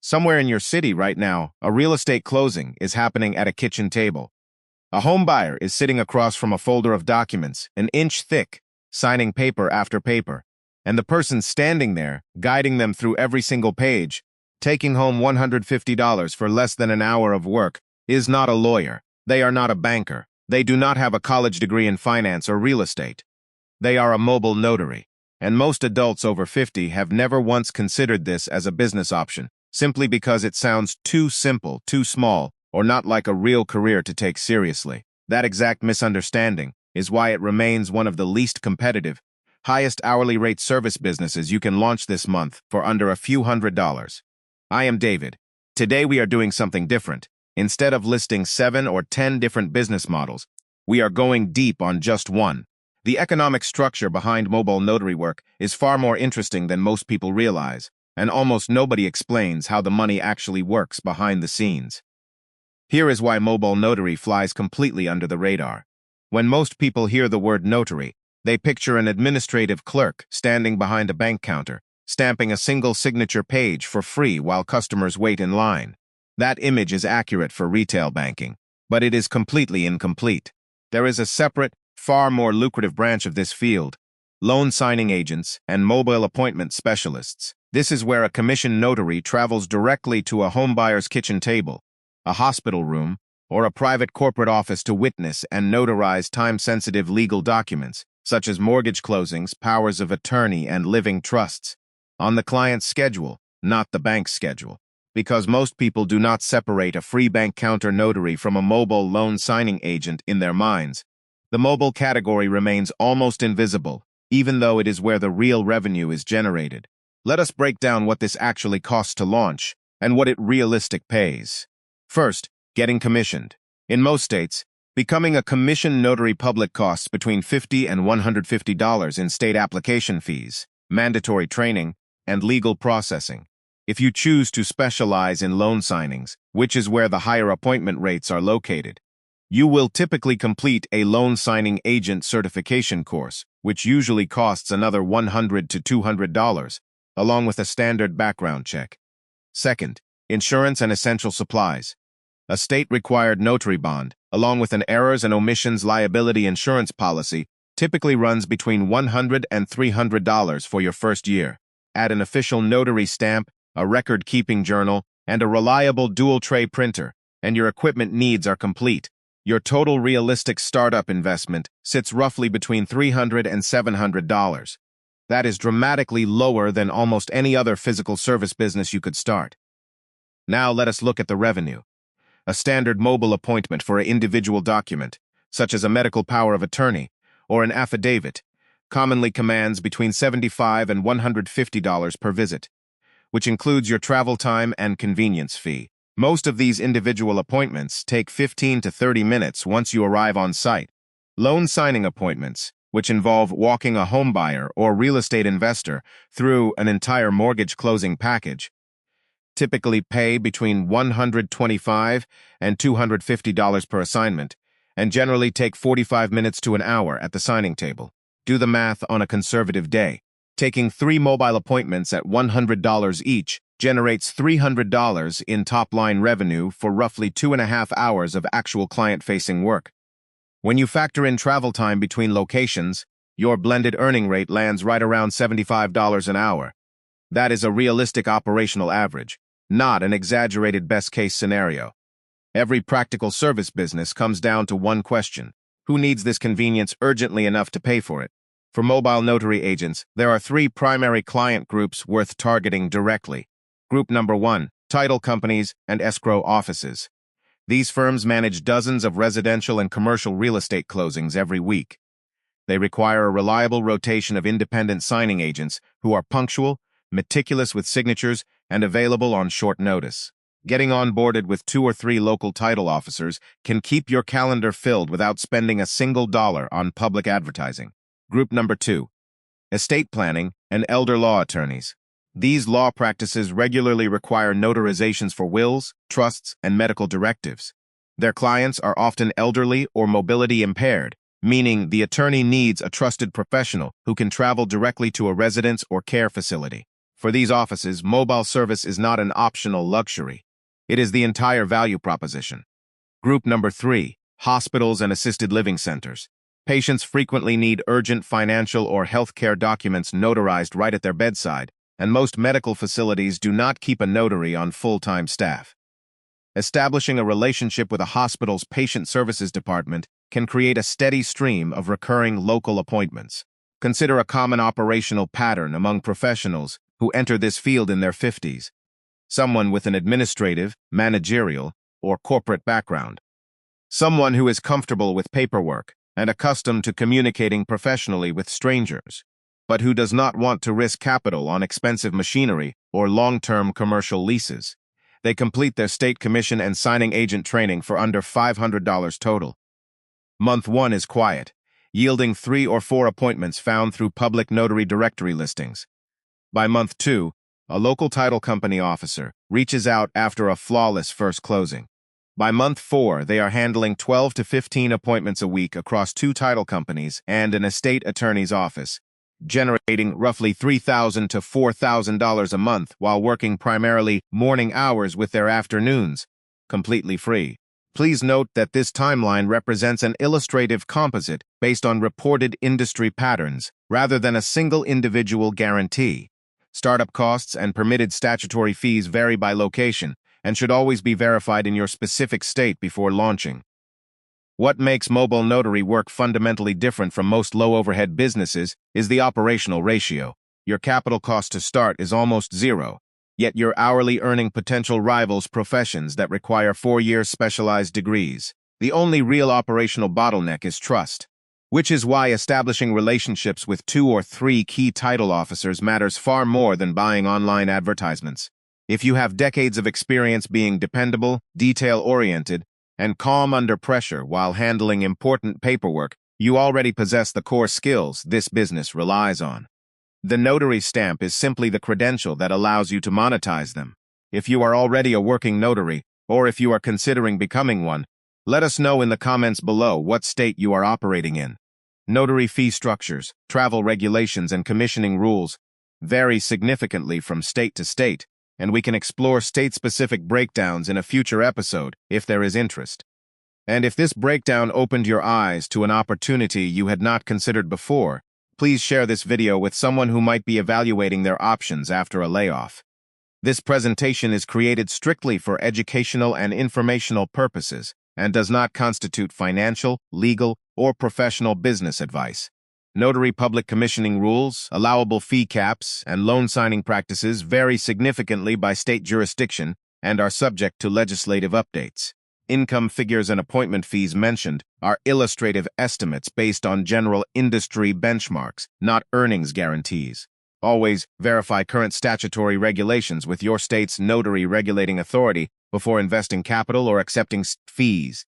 Somewhere in your city right now, a real estate closing is happening at a kitchen table. A home buyer is sitting across from a folder of documents, an inch thick, signing paper after paper. And the person standing there, guiding them through every single page, taking home $150 for less than an hour of work, is not a lawyer. They are not a banker. They do not have a college degree in finance or real estate. They are a mobile notary. And most adults over 50 have never once considered this as a business option, simply because it sounds too simple, too small, or not like a real career to take seriously. That exact misunderstanding is why it remains one of the least competitive, highest hourly rate service businesses you can launch this month for under a few $100s. I am David. Today we are doing something different. Instead of listing 7 or 10 different business models, we are going deep on just one. The economic structure behind mobile notary work is far more interesting than most people realize, and almost nobody explains how the money actually works behind the scenes. Here is why mobile notary flies completely under the radar. When most people hear the word notary, they picture an administrative clerk standing behind a bank counter, stamping a single signature page for free while customers wait in line. That image is accurate for retail banking, but it is completely incomplete. There is a separate, far more lucrative branch of this field: loan signing agents and mobile appointment specialists. This is where a commissioned notary travels directly to a homebuyer's kitchen table, a hospital room, or a private corporate office to witness and notarize time-sensitive legal documents, such as mortgage closings, powers of attorney, and living trusts, on the client's schedule, not the bank's schedule. Because most people do not separate a free bank counter notary from a mobile loan signing agent in their minds, the mobile category remains almost invisible, even though it is where the real revenue is generated. Let us break down what this actually costs to launch and what it realistic pays. First, getting commissioned. In most states, becoming a commissioned notary public costs between $50 and $150 in state application fees, mandatory training, and legal processing. If you choose to specialize in loan signings, which is where the higher appointment rates are located, you will typically complete a loan signing agent certification course, which usually costs another $100 to $200, along with a standard background check. Second, insurance and essential supplies. A state-required notary bond, along with an errors and omissions liability insurance policy, typically runs between $100 and $300 for your first year. Add an official notary stamp, a record-keeping journal, and a reliable dual-tray printer, and your equipment needs are complete. Your total realistic startup investment sits roughly between $300 and $700. That is dramatically lower than almost any other physical service business you could start. Now let us look at the revenue. A standard mobile appointment for an individual document, such as a medical power of attorney or an affidavit, commonly commands between $75 and $150 per visit, which includes your travel time and convenience fee. Most of these individual appointments take 15 to 30 minutes once you arrive on site. Loan signing appointments, which involve walking a homebuyer or real estate investor through an entire mortgage closing package, typically pay between $125 and $250 per assignment, and generally take 45 minutes to an hour at the signing table. Do the math on a conservative day. Taking 3 mobile appointments at $100 each generates $300 in top-line revenue for roughly 2.5 hours of actual client-facing work. When you factor in travel time between locations, your blended earning rate lands right around $75 an hour. That is a realistic operational average, not an exaggerated best-case scenario. Every practical service business comes down to one question: who needs this convenience urgently enough to pay for it? For mobile notary agents, there are 3 primary client groups worth targeting directly. Group number 1, title companies and escrow offices. These firms manage dozens of residential and commercial real estate closings every week. They require a reliable rotation of independent signing agents who are punctual, meticulous with signatures, and available on short notice. Getting onboarded with 2 or 3 local title officers can keep your calendar filled without spending a single dollar on public advertising. Group number 2, estate planning and elder law attorneys. These law practices regularly require notarizations for wills, trusts, and medical directives. Their clients are often elderly or mobility impaired, meaning the attorney needs a trusted professional who can travel directly to a residence or care facility. For these offices, mobile service is not an optional luxury. It is the entire value proposition. Group number 3, hospitals and assisted living centers. Patients frequently need urgent financial or healthcare documents notarized right at their bedside, and most medical facilities do not keep a notary on full-time staff. Establishing a relationship with a hospital's patient services department can create a steady stream of recurring local appointments. Consider a common operational pattern among professionals who enter this field in their 50s. Someone with an administrative, managerial, or corporate background. Someone who is comfortable with paperwork and accustomed to communicating professionally with strangers, but who does not want to risk capital on expensive machinery or long-term commercial leases. They complete their state commission and signing agent training for under $500 total. Month 1 is quiet, yielding 3 or 4 appointments found through public notary directory listings. By month 2, a local title company officer reaches out after a flawless first closing. By month 4, they are handling 12 to 15 appointments a week across 2 title companies and an estate attorney's office, generating roughly $3,000 to $4,000 a month while working primarily morning hours with their afternoons, completely free. Please note that this timeline represents an illustrative composite based on reported industry patterns rather than a single individual guarantee. Startup costs and permitted statutory fees vary by location and should always be verified in your specific state before launching. What makes mobile notary work fundamentally different from most low-overhead businesses is the operational ratio. Your capital cost to start is almost zero, yet your hourly earning potential rivals professions that require 4-year specialized degrees. The only real operational bottleneck is trust, which is why establishing relationships with 2 or 3 key title officers matters far more than buying online advertisements. If you have decades of experience being dependable, detail-oriented, and calm under pressure while handling important paperwork, you already possess the core skills this business relies on. The notary stamp is simply the credential that allows you to monetize them. If you are already a working notary, or if you are considering becoming one, let us know in the comments below what state you are operating in. Notary fee structures, travel regulations, and commissioning rules vary significantly from state to state, and we can explore state-specific breakdowns in a future episode if there is interest. And if this breakdown opened your eyes to an opportunity you had not considered before, please share this video with someone who might be evaluating their options after a layoff. This presentation is created strictly for educational and informational purposes and does not constitute financial, legal, or professional business advice. Notary public commissioning rules, allowable fee caps, and loan signing practices vary significantly by state jurisdiction and are subject to legislative updates. Income figures and appointment fees mentioned are illustrative estimates based on general industry benchmarks, not earnings guarantees. Always verify current statutory regulations with your state's notary regulating authority before investing capital or accepting fees.